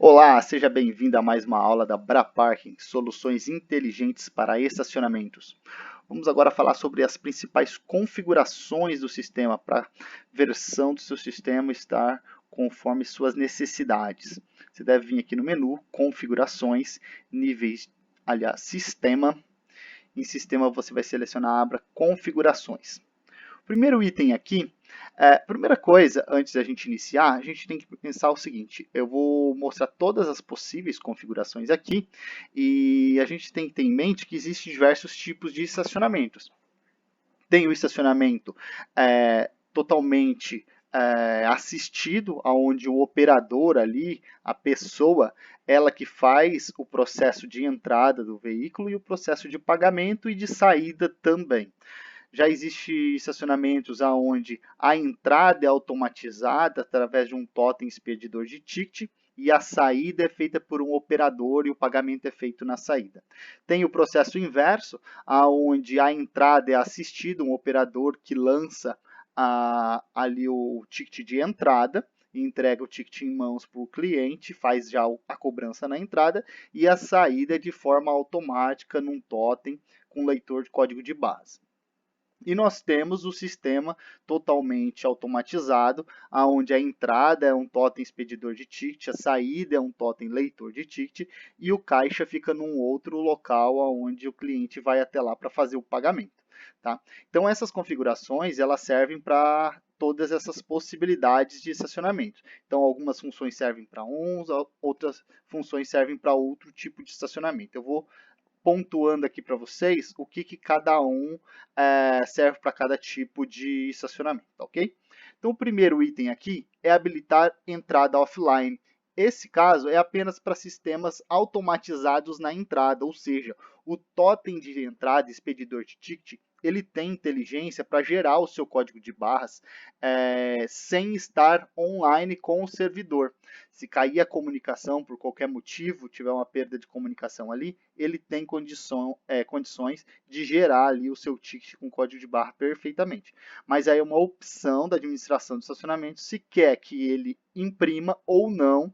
Olá, seja bem-vindo a mais uma aula da Braparking, soluções inteligentes para estacionamentos. Vamos agora falar sobre as principais configurações do sistema para a versão do seu sistema estar conforme suas necessidades. Você deve vir aqui no menu, configurações, níveis, aliás, sistema. Em sistema você vai selecionar a aba configurações. O primeiro item aqui, primeira coisa, antes da gente iniciar, a gente tem que pensar o seguinte, eu vou mostrar todas as possíveis configurações aqui e a gente tem que ter em mente que existem diversos tipos de estacionamentos. Tem o estacionamento totalmente assistido, onde o operador ali, a pessoa, ela que faz o processo de entrada do veículo e o processo de pagamento e de saída também. Já existem estacionamentos onde a entrada é automatizada através de um totem expedidor de ticket e a saída é feita por um operador e o pagamento é feito na saída. Tem o processo inverso, onde a entrada é assistida, um operador que lança ali o ticket de entrada, entrega o ticket em mãos para o cliente, faz já a cobrança na entrada, e a saída é de forma automática num totem com leitor de código de barras. E nós temos o sistema totalmente automatizado, onde a entrada é um totem expedidor de ticket, a saída é um totem leitor de ticket e o caixa fica num outro local onde o cliente vai até lá para fazer o pagamento. Tá? Então essas configurações elas servem para todas essas possibilidades de estacionamento. Então algumas funções servem para uns, outras funções servem para outro tipo de estacionamento. Eu vou pontuando aqui para vocês o que cada um serve para cada tipo de estacionamento, ok? Então, o primeiro item aqui é habilitar entrada offline. Esse caso é apenas para sistemas automatizados na entrada, ou seja, o totem de entrada, expedidor de ticket, ele tem inteligência para gerar o seu código de barras sem estar online com o servidor. Se cair a comunicação por qualquer motivo, tiver uma perda de comunicação ali, ele tem condições de gerar ali o seu ticket com código de barra perfeitamente. Mas aí é uma opção da administração do estacionamento se quer que ele imprima ou não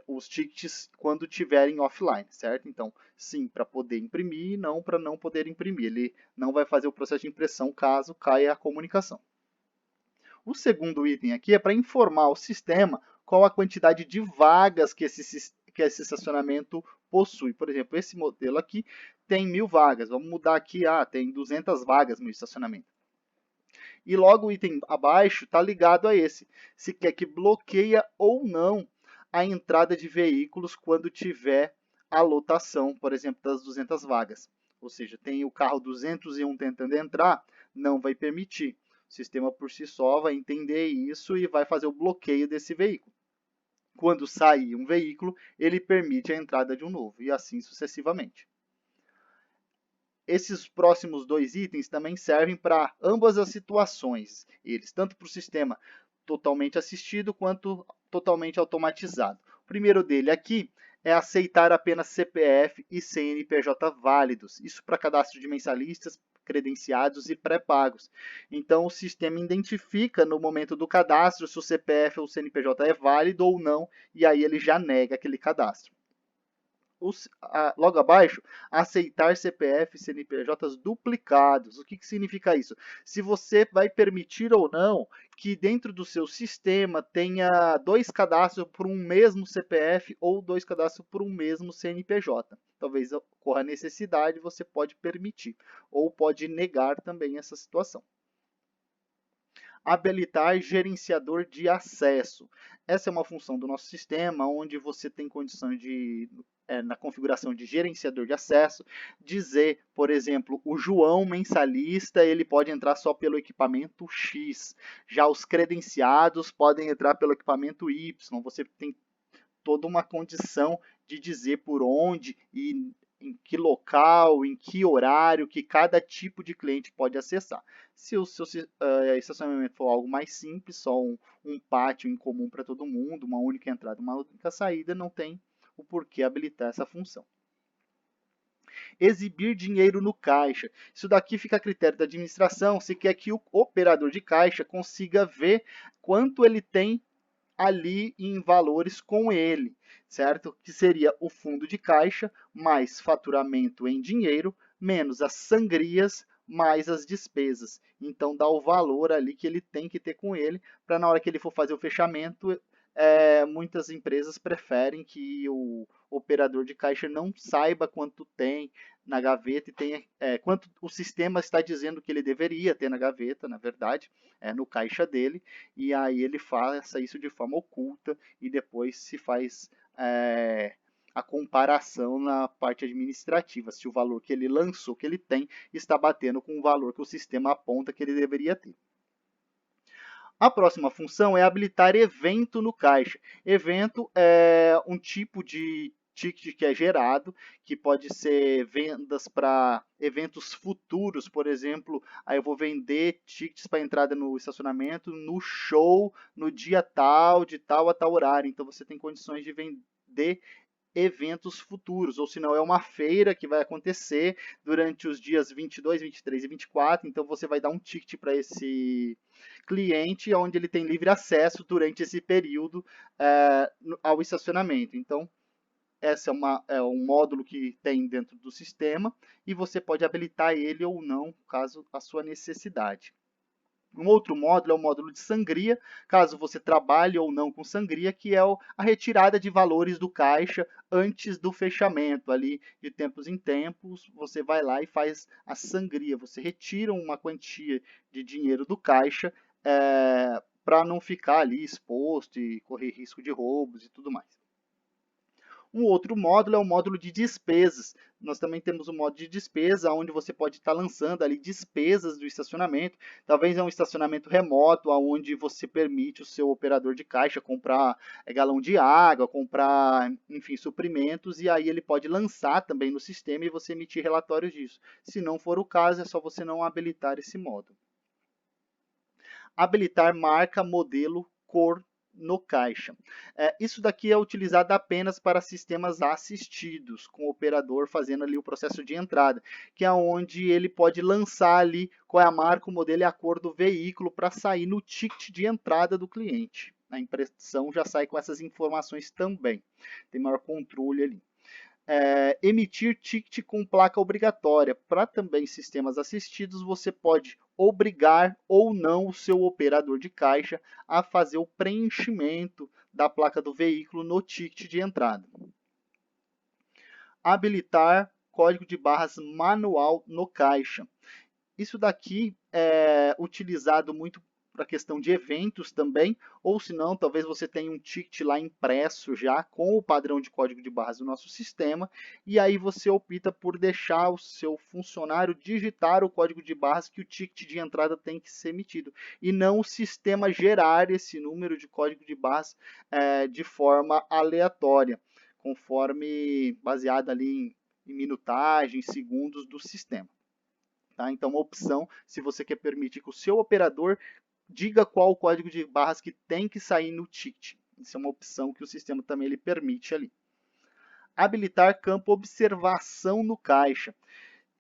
os tickets quando tiverem offline, certo? Então, sim, para poder imprimir, não para não poder imprimir. Ele não vai fazer o processo de impressão caso caia a comunicação. O segundo item aqui é para informar o sistema qual a quantidade de vagas que esse estacionamento possui. Por exemplo, esse modelo aqui tem 1000 vagas. Vamos mudar aqui, tem 200 vagas no estacionamento. E logo o item abaixo está ligado a esse. Se quer que bloqueia ou não a entrada de veículos quando tiver a lotação, por exemplo, das 200 vagas. Ou seja, tem o carro 201 tentando entrar, não vai permitir. O sistema por si só vai entender isso e vai fazer o bloqueio desse veículo. Quando sair um veículo, ele permite a entrada de um novo, e assim sucessivamente. Esses próximos dois itens também servem para ambas as situações, eles, tanto para o sistema totalmente assistido quanto totalmente automatizado. O primeiro dele aqui é aceitar apenas CPF e CNPJ válidos, isso para cadastro de mensalistas, credenciados e pré-pagos. Então, o sistema identifica no momento do cadastro se o CPF ou o CNPJ é válido ou não, e aí ele já nega aquele cadastro. Logo abaixo, aceitar CPF e CNPJs duplicados. O que significa isso? Se você vai permitir ou não que dentro do seu sistema tenha dois cadastros por um mesmo CPF ou dois cadastros por um mesmo CNPJ. Talvez ocorra necessidade, você pode permitir ou pode negar também essa situação. Habilitar gerenciador de acesso. Essa é uma função do nosso sistema onde você tem condições de na configuração de gerenciador de acesso, dizer, por exemplo, o João mensalista ele pode entrar só pelo equipamento X, já os credenciados podem entrar pelo equipamento Y, você tem toda uma condição de dizer por onde e em que local, em que horário que cada tipo de cliente pode acessar. Se o seu estacionamento for algo mais simples, só um pátio em comum para todo mundo, uma única entrada, uma única saída, não tem o porquê habilitar essa função. Exibir dinheiro no caixa. Isso daqui fica a critério da administração, se quer que o operador de caixa consiga ver quanto ele tem ali em valores com ele, certo? Que seria o fundo de caixa mais faturamento em dinheiro, menos as sangrias, mais as despesas. Então dá o valor ali que ele tem que ter com ele, para na hora que ele for fazer o fechamento, muitas empresas preferem que o operador de caixa não saiba quanto tem na gaveta e tenha, quanto o sistema está dizendo que ele deveria ter na gaveta, na verdade, no caixa dele, e aí ele faça isso de forma oculta e depois se faz a comparação na parte administrativa, se o valor que ele lançou, que ele tem, está batendo com o valor que o sistema aponta que ele deveria ter. A próxima função é habilitar evento no caixa. Evento é um tipo de ticket que é gerado, que pode ser vendas para eventos futuros, por exemplo, aí eu vou vender tickets para entrada no estacionamento, no show, no dia tal, de tal a tal horário. Então você tem condições de vender eventos futuros, ou se não é uma feira que vai acontecer durante os dias 22, 23 e 24, então você vai dar um ticket para esse cliente, onde ele tem livre acesso durante esse período ao estacionamento. Então, esse é um módulo que tem dentro do sistema e você pode habilitar ele ou não, caso a sua necessidade. Um outro módulo é o módulo de sangria, caso você trabalhe ou não com sangria, que é a retirada de valores do caixa antes do fechamento. Ali, de tempos em tempos, você vai lá e faz a sangria. Você retira uma quantia de dinheiro do caixa para não ficar ali exposto e correr risco de roubos e tudo mais. Um outro módulo é o módulo de despesas. Nós também temos um módulo de despesa, onde você pode estar lançando ali despesas do estacionamento. Talvez é um estacionamento remoto, onde você permite o seu operador de caixa comprar galão de água, comprar, enfim, suprimentos, e aí ele pode lançar também no sistema e você emitir relatórios disso. Se não for o caso, é só você não habilitar esse módulo. Habilitar marca, modelo, cor no caixa. Isso daqui é utilizado apenas para sistemas assistidos, com o operador fazendo ali o processo de entrada, que é onde ele pode lançar ali qual é a marca, o modelo e a cor do veículo para sair no ticket de entrada do cliente. A impressão já sai com essas informações também. Tem maior controle ali. Emitir ticket com placa obrigatória. Para também sistemas assistidos, você pode obrigar ou não o seu operador de caixa a fazer o preenchimento da placa do veículo no ticket de entrada. Habilitar código de barras manual no caixa. Isso daqui é utilizado muito para a questão de eventos também, ou se não, talvez você tenha um ticket lá impresso já com o padrão de código de barras do nosso sistema, e aí você opta por deixar o seu funcionário digitar o código de barras que o ticket de entrada tem que ser emitido, e não o sistema gerar esse número de código de barras de forma aleatória, conforme baseado ali em minutagem, segundos do sistema. Tá? Então, uma opção, se você quer permitir que o seu operador diga qual o código de barras que tem que sair no ticket. Isso é uma opção que o sistema também ele permite ali. Habilitar campo observação no caixa.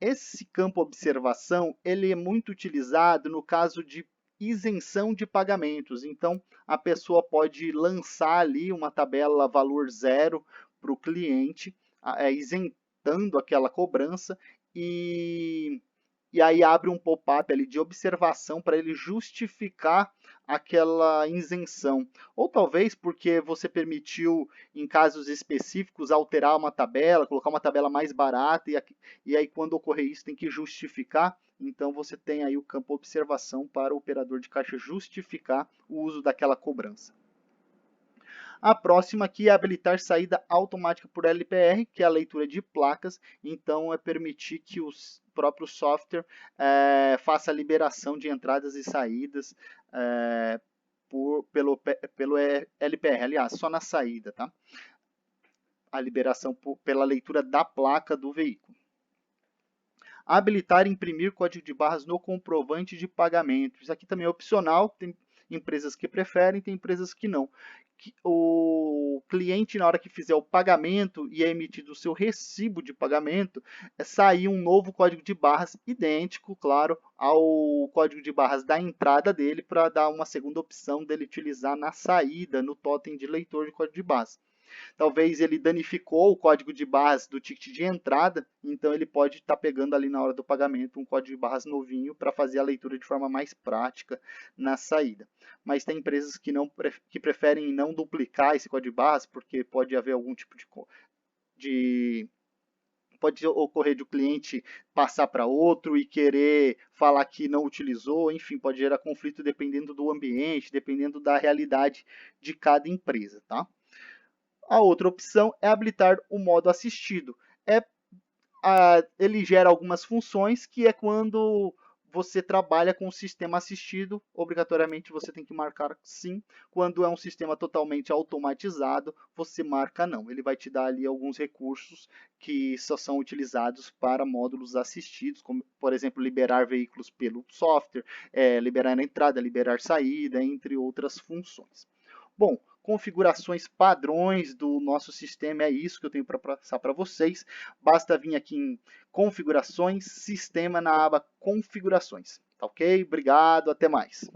Esse campo observação ele é muito utilizado no caso de isenção de pagamentos. Então, a pessoa pode lançar ali uma tabela valor zero para o cliente, isentando aquela cobrança e aí abre um pop-up ali de observação para ele justificar aquela isenção. Ou talvez porque você permitiu, em casos específicos, alterar uma tabela, colocar uma tabela mais barata, e aí quando ocorrer isso tem que justificar. Então você tem aí o campo observação para o operador de caixa justificar o uso daquela cobrança. A próxima aqui é habilitar saída automática por LPR, que é a leitura de placas. Então, é permitir que o próprio software faça a liberação de entradas e saídas pelo LPR. Aliás, só na saída, tá? A liberação pela leitura da placa do veículo. Habilitar e imprimir código de barras no comprovante de pagamento. Isso aqui também é opcional. empresas que preferem, tem empresas que não. O cliente, na hora que fizer o pagamento e é emitido o seu recibo de pagamento, sair um novo código de barras idêntico, claro, ao código de barras da entrada dele, para dar uma segunda opção dele utilizar na saída, no totem de leitor de código de barras. Talvez ele danificou o código de barras do ticket de entrada, então ele pode estar pegando ali na hora do pagamento um código de barras novinho para fazer a leitura de forma mais prática na saída. Mas tem empresas que preferem não duplicar esse código de barras, porque pode haver algum tipo de pode ocorrer de o cliente passar para outro e querer falar que não utilizou, enfim, pode gerar conflito dependendo do ambiente, dependendo da realidade de cada empresa, tá? A outra opção é habilitar o modo assistido. Ele gera algumas funções que é quando você trabalha com o sistema assistido, obrigatoriamente você tem que marcar sim. Quando é um sistema totalmente automatizado, você marca não. Ele vai te dar ali alguns recursos que só são utilizados para módulos assistidos, como, por exemplo, liberar veículos pelo software, liberar a entrada, liberar saída, entre outras funções. Bom, configurações padrões do nosso sistema é isso que eu tenho para passar para vocês. Basta vir aqui em configurações, sistema na aba configurações. Tá ok? Obrigado, até mais.